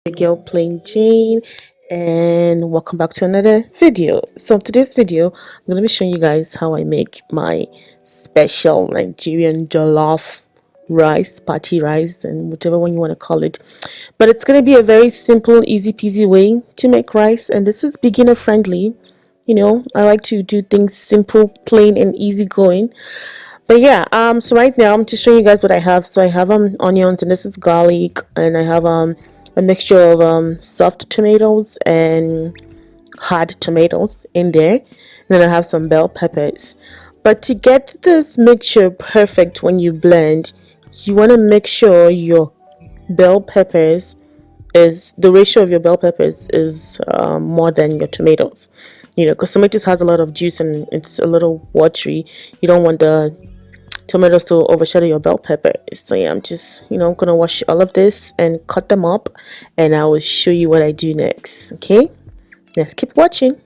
Girl Plain Jane, and welcome back to another video. So today's video I'm going to be showing you guys how I make my special Nigerian jollof rice, party rice, and whichever one you want to call it. But it's going to be a very simple, easy peasy way to make rice, and this is beginner friendly. I like to do things simple, plain, and easy going. But yeah, so right now I'm just showing you guys what I have. So I have onions, and this is garlic, and I have a mixture of soft tomatoes and hard tomatoes in there. And then I have some bell peppers. But to get this mixture perfect when you blend, you want to make sure your bell peppers is the ratio of your bell peppers is more than your tomatoes. Because tomatoes has a lot of juice and it's a little watery. You don't want the tomatoes to overshadow your bell pepper. So yeah, I'm just gonna wash all of this and cut them up, and I will show you what I do next. Okay, let's keep watching.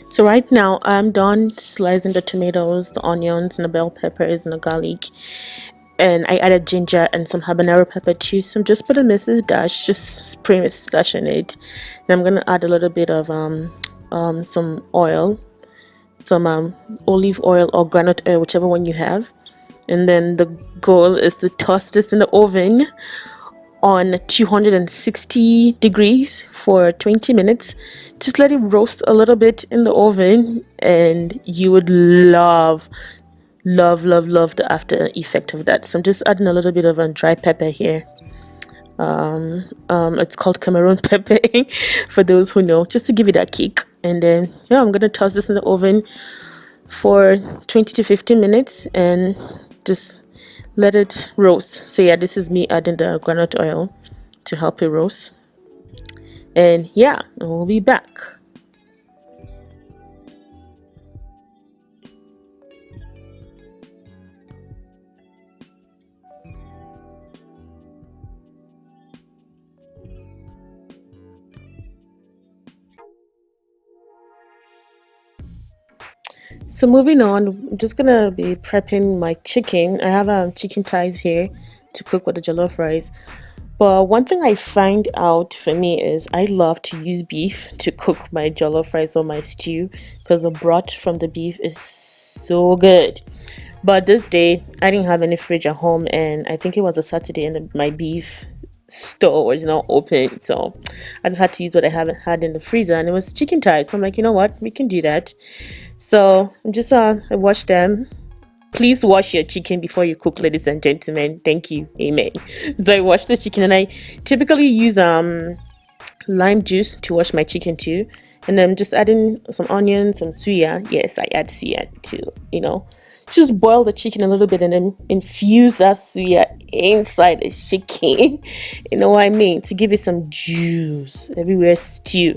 So right now I'm done slicing the tomatoes, the onions, and the bell peppers and the garlic, and I added ginger and some habanero pepper too. So I'm just put a Mrs. Dash, just spray Mrs. Dash in it. And I'm gonna add a little bit of some oil, some olive oil or granite oil, whichever one you have. And then the goal is to toss this in the oven on 260 degrees for 20 minutes. Just let it roast a little bit in the oven, and you would love the after effect of that. So I'm just adding a little bit of dry pepper here. It's called Cameroon pepper for those who know, just to give it that kick. And then yeah, I'm gonna toss this in the oven for 20 to 15 minutes and just let it roast. So yeah, this is me adding the granite oil to help it roast. And yeah, we'll be back. So moving on, I'm just gonna be prepping my chicken. I have chicken thighs here to cook with the jollof rice. But one thing I find out for me is I love to use beef to cook my jollof rice or my stew, because the broth from the beef is so good. But this day I didn't have any fridge at home, and I think it was a Saturday, and my beef store was not open, so I just had to use what I haven't had in the freezer, and it was chicken thighs. So I'm like, you know what, we can do that. So I'm just I wash them. Please wash your chicken before you cook, ladies and gentlemen. Thank you. Amen. So I wash the chicken, and I typically use lime juice to wash my chicken too. And then I'm just adding some onions, some suya. Yes, I add suya to, just boil the chicken a little bit and then infuse that suya inside the chicken. You know what I mean? To give it some juice everywhere stew.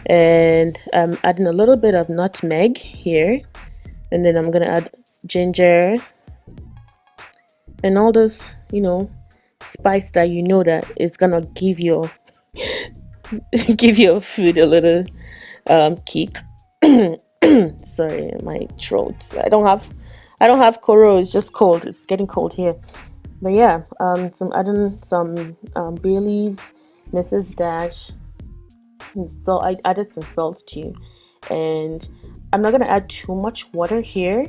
And I'm adding a little bit of nutmeg here, and then I'm gonna add ginger and all this spice that that is gonna give your give your food a little kick. Sorry, my throat. I don't have coro. It's just cold. It's getting cold here. But yeah, some adding some bay leaves, Mrs. Dash. So I added some salt too, and I'm not gonna add too much water here,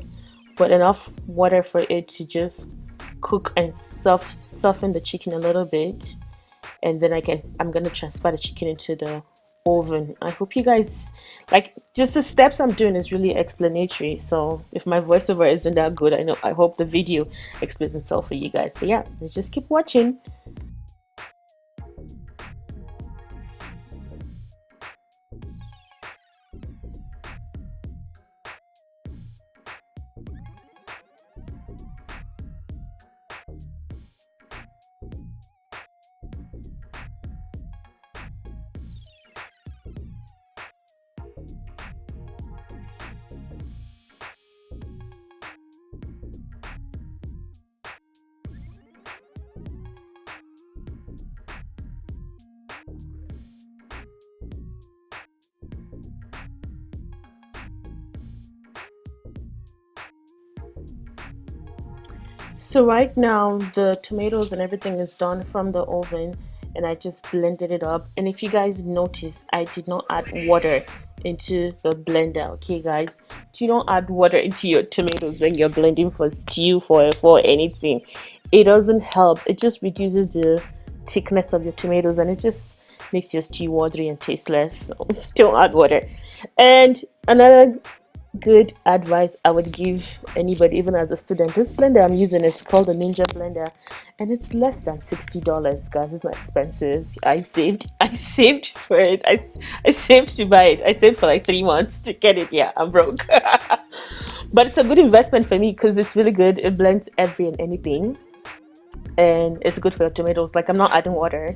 but enough water for it to just cook and soften the chicken a little bit. And then I'm gonna transfer the chicken into the oven. I hope you guys Like, just the steps I'm doing is really explanatory. So if my voiceover isn't that good, I hope the video explains itself for you guys. But yeah, let's just keep watching. So right now the tomatoes and everything is done from the oven, and I just blended it up. And if you guys notice, I did not add water into the blender. Okay guys, do not add water into your tomatoes when you're blending for stew, for anything. It doesn't help. It just reduces the thickness of your tomatoes, and it just makes your stew watery and tasteless. So don't add water. And another good advice I would give anybody, even as a student, this blender I'm using is called the Ninja blender, and it's less than $60, guys. It's not expensive. I saved for it. I saved to buy it. I saved for like 3 months to get it. Yeah, I'm broke. But it's a good investment for me because it's really good. It blends every and anything, and it's good for your tomatoes. Like, I'm not adding water.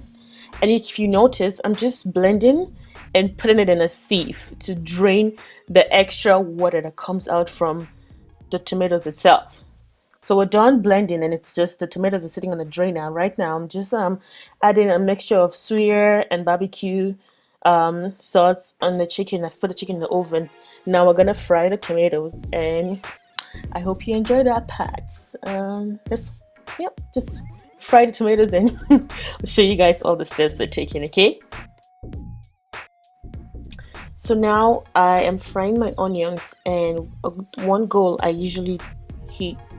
And if you notice, I'm just blending and putting it in a sieve to drain the extra water that comes out from the tomatoes itself. So we're done blending, and it's just the tomatoes are sitting on the drainer. Right now I'm just adding a mixture of suya and barbecue sauce on the chicken. I've put the chicken in the oven. Now we're gonna fry the tomatoes, and I hope you enjoy that part. Just, yep, just fry the tomatoes and I'll show you guys all the steps we're taking, okay? So now I am frying my onions, and one goal I usually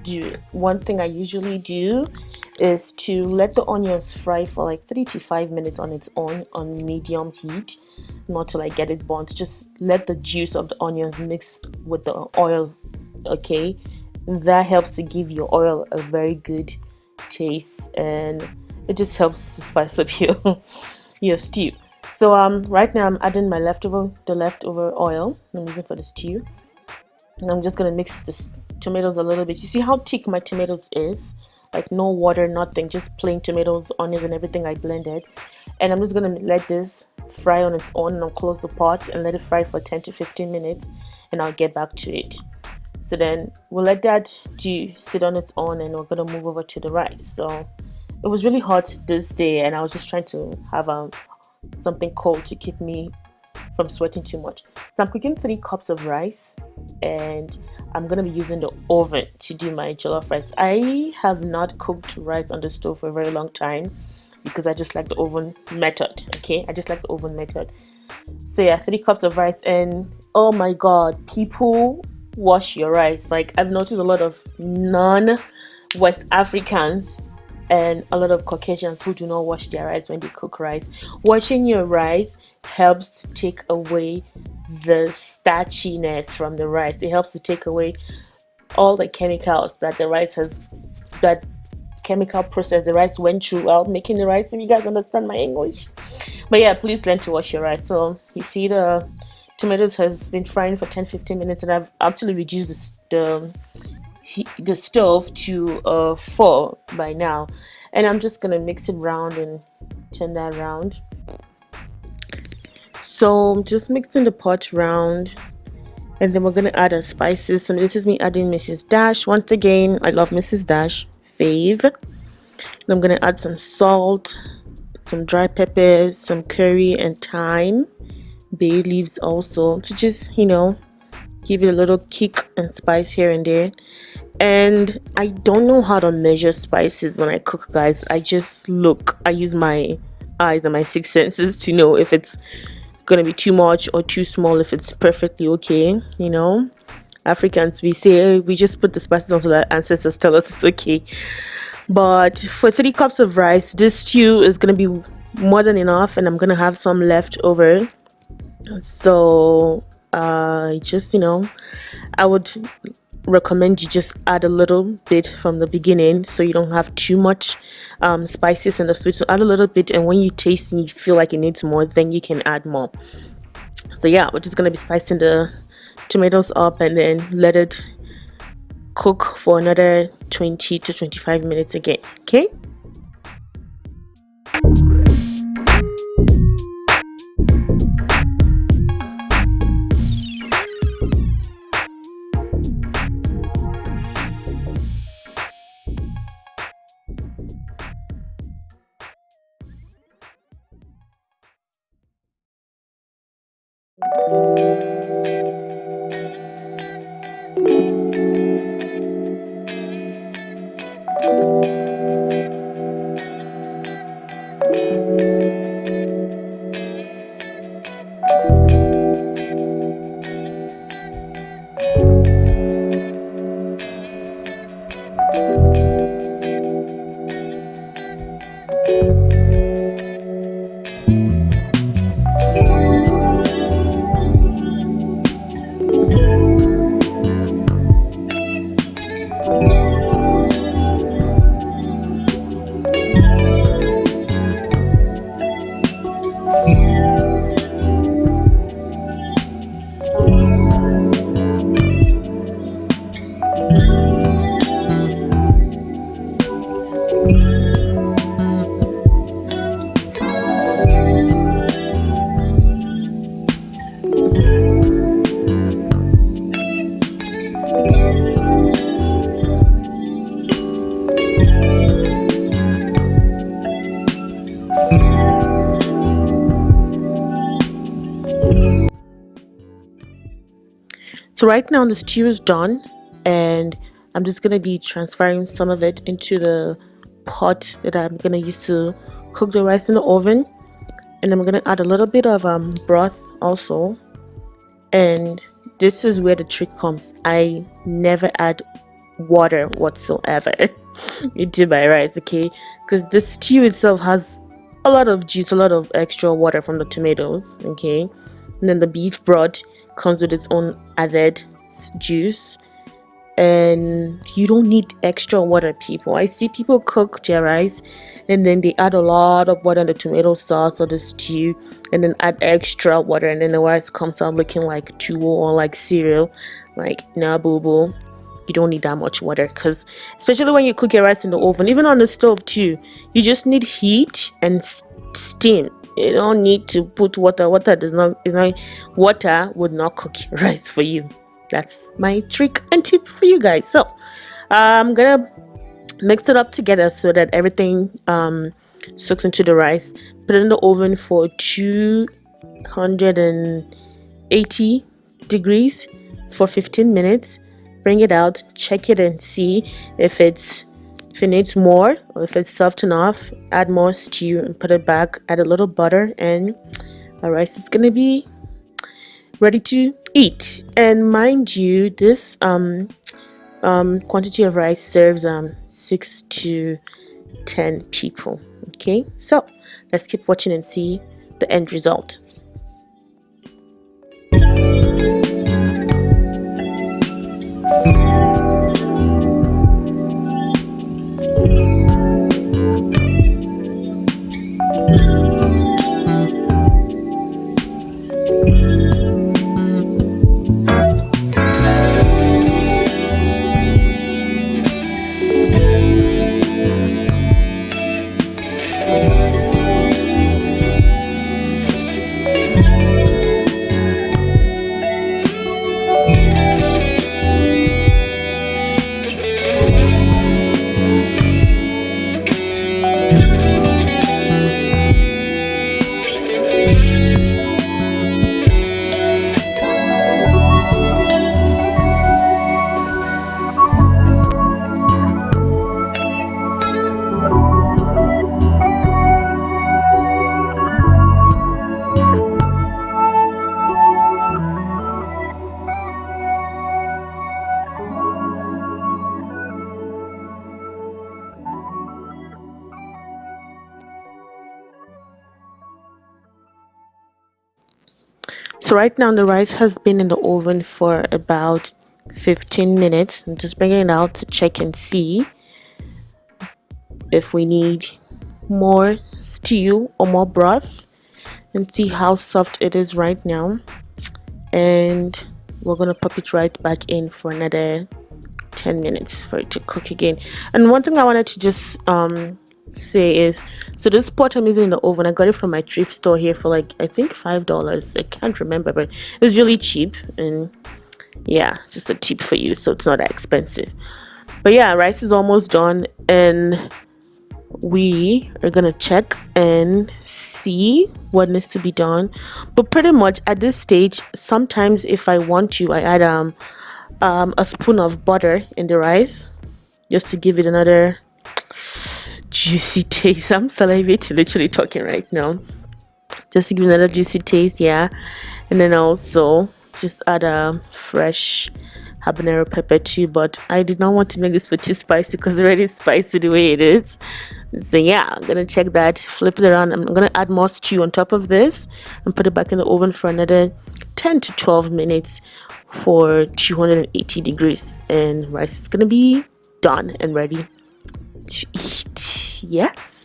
do, one thing I usually do is to let the onions fry for like 3 to 5 minutes on its own on medium heat, not to like get it burnt. Just let the juice of the onions mix with the oil, okay? That helps to give your oil a very good taste, and it just helps to spice up your stew. So right now I'm adding the leftover oil I'm using for the stew, and I'm just gonna mix the tomatoes a little bit. You see how thick my tomatoes is? Like, no water, nothing, just plain tomatoes, onions, and everything I blended. And I'm just gonna let this fry on its own, and I'll close the pot and let it fry for 10 to 15 minutes, and I'll get back to it. So then we'll let that stew sit on its own, and we're gonna move over to the rice. So it was really hot this day, and I was just trying to have something cold to keep me from sweating too much. So I'm cooking 3 cups of rice, and I'm gonna be using the oven to do my jollof rice. I have not cooked rice on the stove for a very long time because I just like the oven method. Okay, I just like the oven method. So yeah, 3 cups of rice, and oh my god, people wash your rice. Like, I've noticed a lot of non-West Africans and a lot of Caucasians who do not wash their rice when they cook rice. Washing your rice helps to take away the starchiness from the rice. It helps to take away all the chemicals that the rice has, that chemical process the rice went through while making the rice. If you guys understand my English. But yeah, please learn to wash your rice. So you see the tomatoes has been frying for 10-15 minutes, and I've actually reduced the stove to 4 by now, and I'm just gonna mix it round and turn that around. So I'm just mixing the pot round, and then we're gonna add our spices. So this is me adding Mrs. Dash. Once again, I love Mrs. Dash, fave. I'm gonna add some salt, some dry peppers, some curry and thyme, bay leaves also, to just, give it a little kick and spice here and there. And I don't know how to measure spices when I cook, guys. I just look. I use my eyes and my 6 senses to know if it's gonna be too much or too small, if it's perfectly okay. Africans, we say we just put the spices until our ancestors tell us it's okay. But for 3 cups of rice, this stew is gonna be more than enough, and I'm gonna have some left over. So Just I would recommend you just add a little bit from the beginning so you don't have too much spices in the food. So add a little bit, and when you taste and you feel like it needs more, then you can add more. So yeah, we're just gonna be spicing the tomatoes up and then let it cook for another 20 to 25 minutes again. Okay. So right now the stew is done, and I'm just gonna be transferring some of it into the pot that I'm gonna use to cook the rice in the oven. And I'm gonna add a little bit of broth also. And this is where the trick comes. I never add water whatsoever into my rice, okay? Because the stew itself has a lot of juice, a lot of extra water from the tomatoes, okay? And then the beef broth comes with its own added juice, and you don't need extra water, people. I see people cook their rice and then they add a lot of water in the tomato sauce or the stew and then add extra water, and then the rice comes out looking like tuwo or like cereal. Like, nah, boo boo, you don't need that much water, because especially when you cook your rice in the oven, even on the stove too, you just need heat and steam. You don't need to put water. Water would not cook your rice for you. That's my trick and tip for you guys. So I'm gonna mix it up together so that everything soaks into the rice. Put it in the oven for 280 degrees for 15 minutes. Bring it out, check it and see if it needs more or if it's soft enough. Add more stew and put it back. Add a little butter, and our rice is gonna be ready to eat. And mind you, this quantity of rice serves 6 to 10 people. Okay, so let's keep watching and see the end result. So right now the rice has been in the oven for about 15 minutes. I'm just bringing it out to check and see if we need more stew or more broth, and see how soft it is right now. And we're gonna pop it right back in for another 10 minutes for it to cook again. And one thing I wanted to just say is, so this pot I'm using in the oven, I got it from my thrift store here for like I think $5. I can't remember, but it's really cheap. And yeah, just a tip for you, so it's not that expensive. But yeah, rice is almost done, and we are gonna check and see what needs to be done. But pretty much at this stage, sometimes if I want to, I add a spoon of butter in the rice just to give it another juicy taste. I'm salivating literally talking right now, just to give it another juicy taste. Yeah. And then also just add a fresh habanero pepper too, but I did not want to make this for too spicy because it's already spicy the way it is. So yeah, I'm gonna check that, flip it around. I'm gonna add more stew on top of this and put it back in the oven for another 10 to 12 minutes for 280 degrees, and rice is gonna be done and ready to eat. Yes.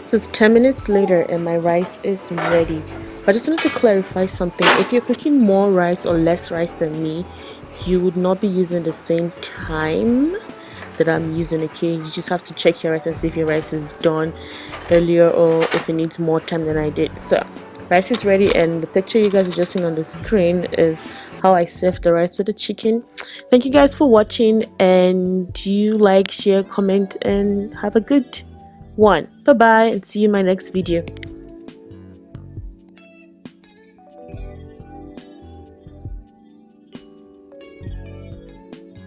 So it's 10 minutes later and my rice is ready. But I just wanted to clarify something. If you're cooking more rice or less rice than me, you would not be using the same time that I'm using. Okay, you just have to check your rice and see if your rice is done earlier or if it needs more time than I did. So rice is ready, and the picture you guys are just seeing on the screen is how I serve the rice with the chicken. Thank you guys for watching, and do like, share, comment, and have a good one. Bye bye, and see you in my next video.